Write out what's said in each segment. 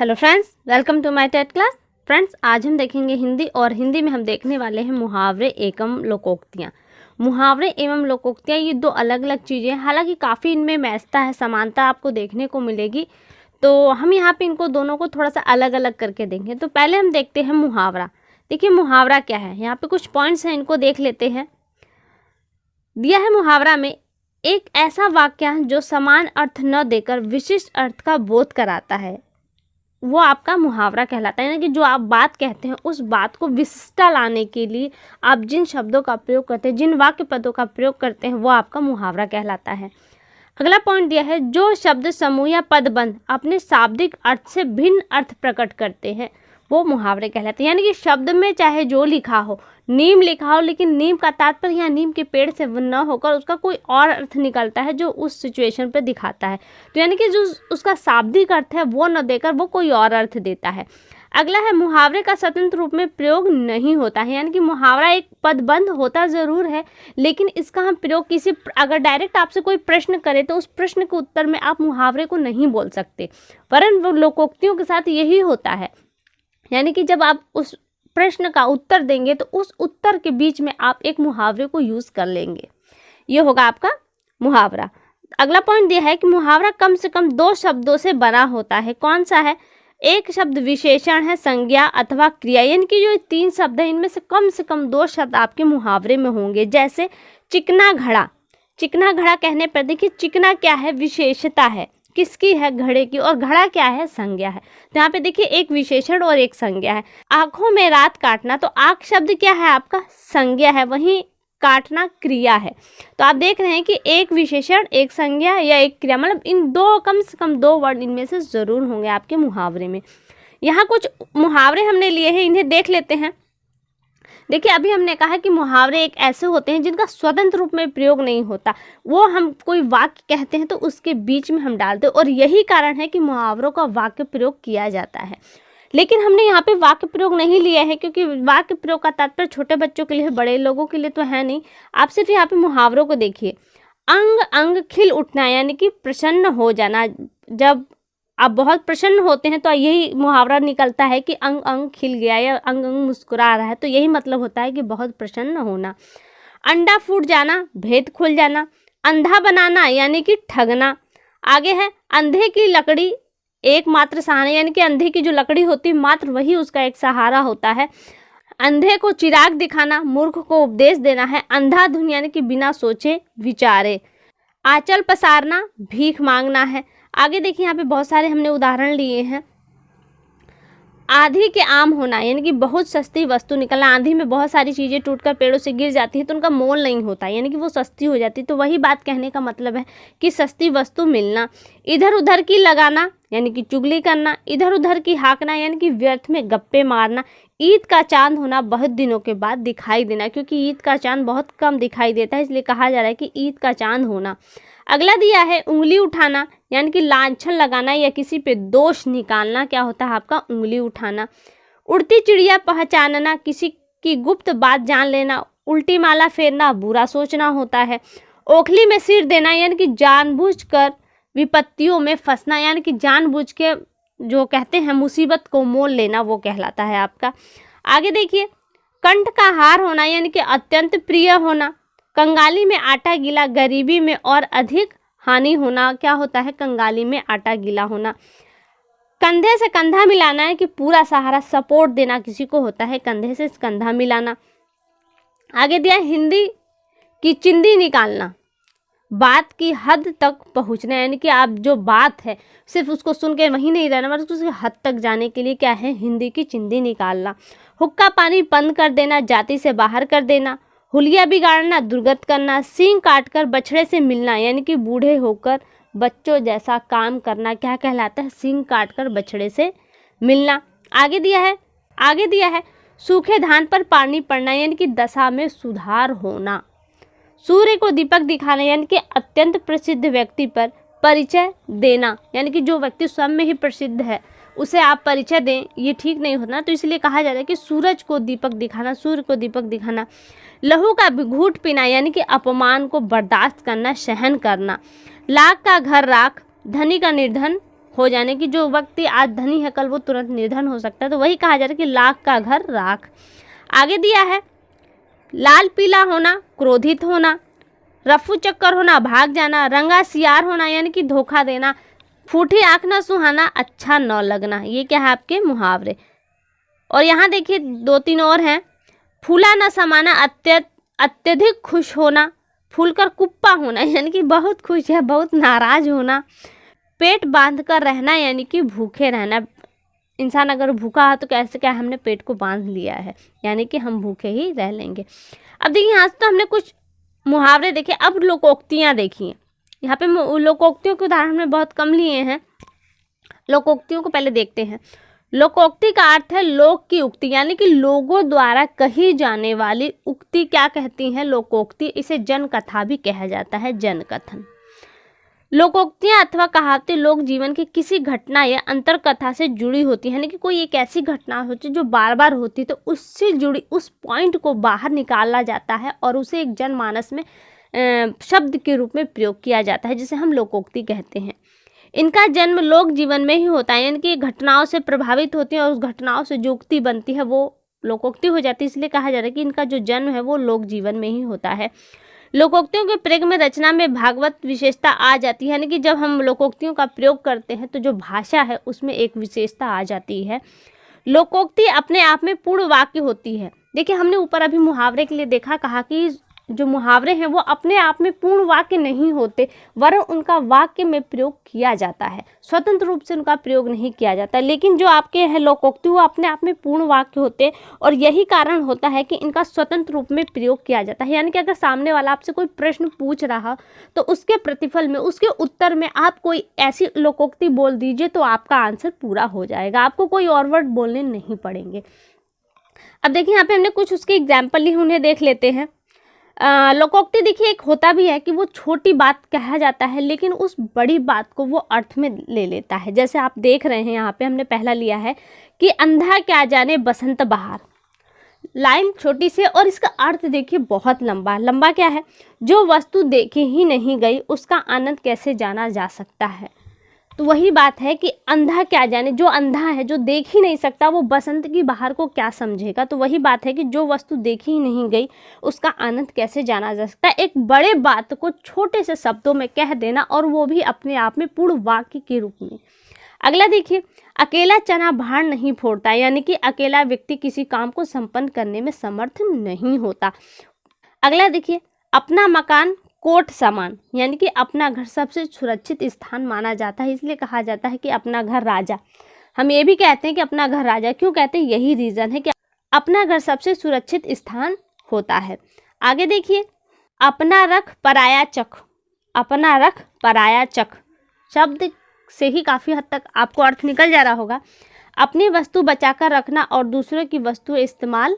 Hello friends, welcome to my TET class. Friends, आज हम देखेंगे हिंदी और हिंदी में हम देखने वाले हैं मुहावरे एवं लोकोक्तियाँ। मुहावरे एवं लोकोक्तियाँ ये दो अलग अलग चीज़ें हैं, हालांकि काफ़ी इनमें मैचता है, समानता आपको देखने को मिलेगी। तो हम यहाँ पे इनको दोनों को थोड़ा सा अलग अलग करके देंगे। तो पहले हम देखते हैं मुहावरा। देखिए मुहावरा क्या है, यहाँ पे कुछ पॉइंट्स हैं, इनको देख लेते हैं। दिया है मुहावरा में, एक ऐसा वाक्य जो समान अर्थ न देकर विशिष्ट अर्थ का बोध कराता है, वो आपका मुहावरा कहलाता है। यानी कि जो आप बात कहते हैं उस बात को विशिष्टता लाने के लिए आप जिन शब्दों का प्रयोग करते हैं, जिन वाक्य पदों का प्रयोग करते हैं, वो आपका मुहावरा कहलाता है। अगला पॉइंट दिया है, जो शब्द समूह या पदबंध अपने शाब्दिक अर्थ से भिन्न अर्थ प्रकट करते हैं, वो मुहावरे कहलाते हैं। यानी कि शब्द में चाहे जो लिखा हो, नीम लिखा हो, लेकिन नीम का तात्पर्य यहाँ नीम के पेड़ से न होकर उसका कोई और अर्थ निकलता है जो उस सिचुएशन पे दिखाता है। तो यानी कि जो उसका शाब्दिक अर्थ है वो न देकर वो कोई और अर्थ देता है। अगला है, मुहावरे का स्वतंत्र रूप में प्रयोग नहीं होता है। यानी कि मुहावरा एक पदबंध होता ज़रूर है, लेकिन इसका हम प्रयोग किसी, अगर डायरेक्ट आपसे कोई प्रश्न करे तो उस प्रश्न के उत्तर में आप मुहावरे को नहीं बोल सकते, वरन लोकोक्तियों के साथ यही होता है। यानी कि जब आप उस प्रश्न का उत्तर देंगे तो उस उत्तर के बीच में आप एक मुहावरे को यूज़ कर लेंगे, ये होगा आपका मुहावरा। अगला पॉइंट दिया है कि मुहावरा कम से कम दो शब्दों से बना होता है। कौन सा है? एक शब्द विशेषण है, संज्ञा अथवा क्रिया। यानी कि जो तीन शब्द हैं इनमें से कम दो शब्द आपके मुहावरे में होंगे। जैसे चिकना घड़ा। चिकना घड़ा कहने पर देखिए, चिकना क्या है? विशेषता है, किसकी है? घड़े की। और घड़ा क्या है? संज्ञा है। तो यहाँ पे देखिए एक विशेषण और एक संज्ञा है। आंखों में रात काटना, तो आंख शब्द क्या है? आपका संज्ञा है, वहीं काटना क्रिया है। तो आप देख रहे हैं कि एक विशेषण, एक संज्ञा या एक क्रिया, मतलब इन दो, कम से कम दो वर्ड इनमें से जरूर होंगे आपके मुहावरे में। यहाँ कुछ मुहावरे हमने लिए हैं, इन्हें देख लेते हैं। देखिए अभी हमने कहा कि मुहावरे एक ऐसे होते हैं जिनका स्वतंत्र रूप में प्रयोग नहीं होता। वो हम कोई वाक्य कहते हैं तो उसके बीच में हम डालते हैं, और यही कारण है कि मुहावरों का वाक्य प्रयोग किया जाता है। लेकिन हमने यहाँ पे वाक्य प्रयोग नहीं लिया है, क्योंकि वाक्य प्रयोग का तात्पर्य छोटे बच्चों के लिए, बड़े लोगों के लिए तो है नहीं। आप सिर्फ यहाँ पे मुहावरों को देखिए। अंग अंग खिल उठना, यानी कि प्रसन्न हो जाना। जब आप बहुत प्रसन्न होते हैं तो यही मुहावरा निकलता है कि अंग अंग खिल गया या अंग अंग मुस्कुरा रहा है, तो यही मतलब होता है कि बहुत प्रसन्न होना। अंडा फूट जाना, भेद खुल जाना। अंधा बनाना, यानी कि ठगना। आगे है, अंधे की लकड़ी एकमात्र सहारा, यानी कि अंधे की जो लकड़ी होती है मात्र वही उसका एक सहारा होता है। अंधे को चिराग दिखाना, मूर्ख को उपदेश देना है। अंधाधुन, यानी कि बिना सोचे विचारे। आंचल पसारना, भीख मांगना है। आगे देखिए यहाँ पे बहुत सारे हमने उदाहरण लिए हैं। आंधी के आम होना, यानी कि बहुत सस्ती वस्तु निकलना। आंधी में बहुत सारी चीज़ें टूटकर पेड़ों से गिर जाती है तो उनका मोल नहीं होता, यानी कि वो सस्ती हो जाती है। तो वही बात कहने का मतलब है कि सस्ती वस्तु मिलना। इधर उधर की लगाना, यानी कि चुगली करना। इधर उधर की हाँकना, यानी कि व्यर्थ में गप्पे मारना। ईद का चांद होना, बहुत दिनों के बाद दिखाई देना, क्योंकि ईद का चांद बहुत कम दिखाई देता है, इसलिए कहा जा रहा है कि ईद का चांद होना। अगला दिया है उंगली उठाना, यानी कि लांछन लगाना या किसी पे दोष निकालना। क्या होता है आपका? उंगली उठाना। उड़ती चिड़िया पहचानना, किसी की गुप्त बात जान लेना। उल्टी माला फेरना, बुरा सोचना होता है। ओखली में सिर देना, यानी कि जानबूझकर विपत्तियों में फंसना, यानी कि जानबूझ के जो कहते हैं मुसीबत को मोल लेना, वो कहलाता है आपका। आगे देखिए, कंठ का हार होना, यानी कि अत्यंत प्रिय होना। कंगाली में आटा गीला, गरीबी में और अधिक हानि होना। क्या होता है? कंगाली में आटा गीला होना। कंधे से कंधा मिलाना, है कि पूरा सहारा, सपोर्ट देना किसी को होता है कंधे से कंधा मिलाना। आगे दिया हिंदी की चिंदी निकालना, बात की हद तक पहुंचना, यानी कि आप जो बात है सिर्फ उसको सुन के वहीं नहीं रहना, मतलब उसकी हद तक जाने के लिए क्या है? हिंदी की चिंदी निकालना। हुक्का पानी बंद कर देना, जाति से बाहर कर देना। हुलिया बिगाड़ना, दुर्गत करना। सींग काटकर बछड़े से मिलना, यानी कि बूढ़े होकर बच्चों जैसा काम करना। क्या कहलाता है? सींग काटकर बछड़े से मिलना। आगे दिया है सूखे धान पर पानी पड़ना, यानी कि दशा में सुधार होना। सूर्य को दीपक दिखाना, यानी कि अत्यंत प्रसिद्ध व्यक्ति पर परिचय देना, यानी कि जो व्यक्ति स्वयं में ही प्रसिद्ध है उसे आप परिचय दें, ये ठीक नहीं होना। तो इसलिए कहा जा रहा है कि सूरज को दीपक दिखाना, सूर्य को दीपक दिखाना। लहू का घूंट पीना, यानी कि अपमान को बर्दाश्त करना, सहन करना। लाख का घर राख, धनी का निर्धन हो जाने की। जो व्यक्ति आज धनी है कल वो तुरंत निर्धन हो सकता है, तो वही कहा जा रहा है कि लाख का घर राख। आगे दिया है लाल पीला होना, क्रोधित होना, रफू चक्कर होना, भाग जाना, रंगा सियार होना यानी कि धोखा देना, फूटी आँख न सुहाना, अच्छा न लगना। ये क्या है आपके मुहावरे। और यहाँ देखिए 2-3 और हैं। फूला न समाना, अत्यधिक खुश होना, फूलकर कुप्पा होना यानी कि बहुत खुश है बहुत नाराज होना, पेट बांध कर रहना यानी कि भूखे रहना। इंसान अगर भूखा है तो कैसे क्या हमने पेट को बांध लिया है, यानी कि हम भूखे ही रह लेंगे। अब देखिए यहाँ से तो हमने कुछ मुहावरे देखे, अब लोकोक्तियाँ देखिए। यहाँ पे लोकोक्तियों के उदाहरण हमने बहुत कम लिए हैं। लोकोक्तियों को पहले देखते हैं। लोकोक्ति का अर्थ है लोक की उक्ति, यानी कि लोगों द्वारा कही जाने वाली उक्ति क्या कहती है, लोकोक्ति। इसे जन कथा भी कहा जाता है, जन कथन। लोकोक्तियाँ अथवा कहावतें लोक जीवन की किसी घटना या अंतर कथा से जुड़ी होती है, यानी कि कोई एक ऐसी घटना होती है जो बार बार होती है, तो उससे जुड़ी उस पॉइंट को बाहर निकाला जाता है और उसे एक जनमानस में शब्द के रूप में प्रयोग किया जाता है, जिसे हम लोकोक्ति कहते हैं। इनका जन्म लोक जीवन में ही होता है, यानी कि घटनाओं से प्रभावित होती है और उस घटनाओं से जो उक्ति बनती है वो लोकोक्ति हो जाती है। इसलिए कहा जा रहा है कि इनका जो जन्म है वो लोक जीवन में ही होता है। लोकोक्तियों के प्रयोग में रचना में भागवत विशेषता आ जाती है, यानी कि जब हम लोकोक्तियों का प्रयोग करते हैं तो जो भाषा है उसमें एक विशेषता आ जाती है। लोकोक्ति अपने आप में पूर्ण वाक्य होती है। देखिए हमने ऊपर अभी मुहावरे के लिए देखा, कहा कि जो मुहावरे हैं वो अपने आप में पूर्ण वाक्य नहीं होते, वरन उनका वाक्य में प्रयोग किया जाता है, स्वतंत्र रूप से उनका प्रयोग नहीं किया जाता। लेकिन जो आपके हैं लोकोक्ति वो अपने आप में पूर्ण वाक्य होते और यही कारण होता है कि इनका स्वतंत्र रूप में प्रयोग किया जाता है। यानी कि अगर सामने वाला आपसे कोई प्रश्न पूछ रहा तो उसके प्रतिफल में, उसके उत्तर में आप कोई ऐसी लोकोक्ति बोल दीजिए तो आपका आंसर पूरा हो जाएगा, आपको कोई और वर्ड बोलने नहीं पड़ेंगे। अब देखिए यहाँ पे हमने कुछ उसके एग्जाम्पल ली, उन्हें देख लेते हैं। लोकोक्ति देखिए एक होता भी है कि वो छोटी बात कहा जाता है लेकिन उस बड़ी बात को वो अर्थ में ले लेता है। जैसे आप देख रहे हैं यहाँ पे हमने पहला लिया है कि अंधा क्या जाने बसंत बहार। लाइन छोटी सी और इसका अर्थ देखिए बहुत लंबा। लंबा क्या है, जो वस्तु देखी ही नहीं गई उसका आनंद कैसे जाना जा सकता है। तो वही बात है कि अंधा क्या जाने, जो अंधा है जो देख ही नहीं सकता वो बसंत की बहार को क्या समझेगा। तो वही बात है कि जो वस्तु देखी ही नहीं गई उसका आनंद कैसे जाना जा सकता है। एक बड़े बात को छोटे से शब्दों में कह देना और वो भी अपने आप में पूर्ण वाक्य के रूप में। अगला देखिए, अकेला चना भार नहीं फोड़ता, यानी कि अकेला व्यक्ति किसी काम को संपन्न करने में समर्थ नहीं होता। अगला देखिए, अपना मकान कोट समान, यानी कि अपना घर सबसे सुरक्षित स्थान माना जाता है, इसलिए कहा जाता है कि अपना घर राजा। हम ये भी कहते हैं कि अपना घर राजा, क्यों कहते हैं, यही रीज़न है कि अपना घर सबसे सुरक्षित स्थान होता है। आगे देखिए, अपना रख पराया चख। अपना रख पराया चख शब्द से ही काफ़ी हद तक आपको अर्थ निकल जा रहा होगा। अपनी वस्तु बचाकर रखना और दूसरों की वस्तु इस्तेमाल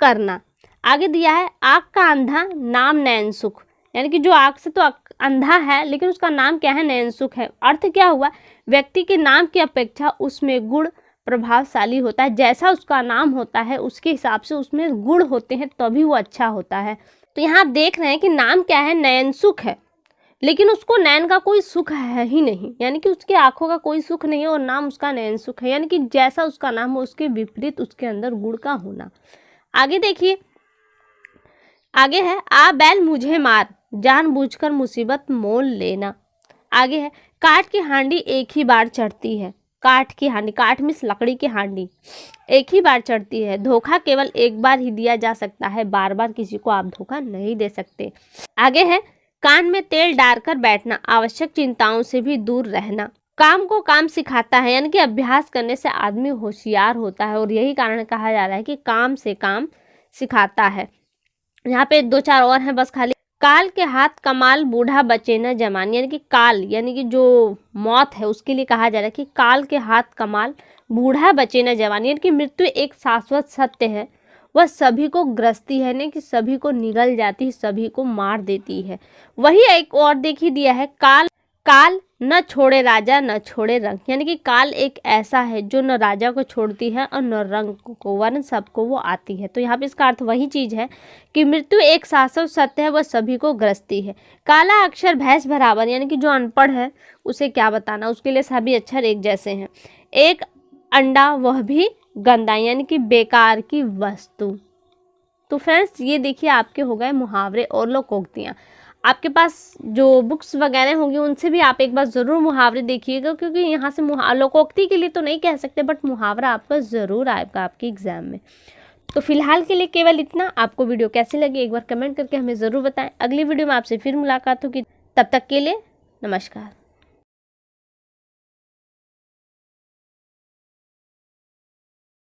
करना। आगे दिया है, आँख का अंधा नाम नैन सुख, यानी कि जो आँख से तो अंधा है लेकिन उसका नाम क्या है, नैन सुख है। अर्थ क्या हुआ, व्यक्ति के नाम की अपेक्षा उसमें गुण प्रभावशाली होता है। जैसा उसका नाम होता है उसके हिसाब से उसमें गुण होते हैं तभी वो अच्छा होता है। तो यहाँ आप देख रहे हैं कि नाम क्या है, नैन सुख है, लेकिन उसको नैन का कोई सुख है ही नहीं, यानी कि उसके आँखों का कोई सुख नहीं है और नाम उसका नैन सुख है, यानी कि जैसा उसका नाम हो उसके विपरीत उसके अंदर गुण का होना। आगे देखिए, आगे है, आ बैल मुझे मार जानबूझकर मुसीबत मोल लेना। आगे है, काठ की हांडी एक ही बार चढ़ती है। काठ की हांडी, काठ मीन्स लकड़ी की हांडी, एक ही बार चढ़ती है। धोखा केवल एक बार ही दिया जा सकता है, बार बार किसी को आप धोखा नहीं दे सकते। आगे है, कान में तेल डालकर बैठना, आवश्यक चिंताओं से भी दूर रहना। काम को काम सिखाता है, यानी कि अभ्यास करने से आदमी होशियार होता है और यही कारण कहा जा रहा है कि काम से काम सिखाता है। यहाँ पे 2-4 और हैं बस खाली। काल के हाथ कमाल बूढ़ा बचे न जवान, यानी कि काल यानी कि जो मौत है उसके लिए कहा जा रहा है कि काल के हाथ कमाल बूढ़ा बचे न जवान, यानी कि मृत्यु एक शाश्वत सत्य है, वह सभी को ग्रसती है, नहीं कि सभी को निगल जाती है, सभी को मार देती है। वही एक और देखिए दिया है, काल न छोड़े राजा न छोड़े रंग, यानी कि काल एक ऐसा है जो न राजा को छोड़ती है और न रंग को, वरन सबको वो आती है। तो यहाँ पे इसका अर्थ वही चीज़ है कि मृत्यु एक शाश्वत सत्य है, वह सभी को ग्रसती है। काला अक्षर भैंस बराबर, यानी कि जो अनपढ़ है उसे क्या बताना, उसके लिए सभी अक्षर एक जैसे हैं। एक अंडा वह भी गंदा, यानी कि बेकार की वस्तु। तो फ्रेंड्स ये देखिए आपके हो गए मुहावरे और लोकोक्तियाँ। आपके पास जो बुक्स वगैरह होंगी उनसे भी आप एक बार ज़रूर मुहावरे देखिएगा, क्योंकि यहाँ से लोकोक्ति के लिए तो नहीं कह सकते, बट मुहावरा आपका ज़रूर आएगा आपके एग्ज़ाम में। तो फिलहाल के लिए केवल इतना। आपको वीडियो कैसी लगी एक बार कमेंट करके हमें ज़रूर बताएं। अगली वीडियो में आपसे फिर मुलाकात होगी, तब तक के लिए नमस्कार।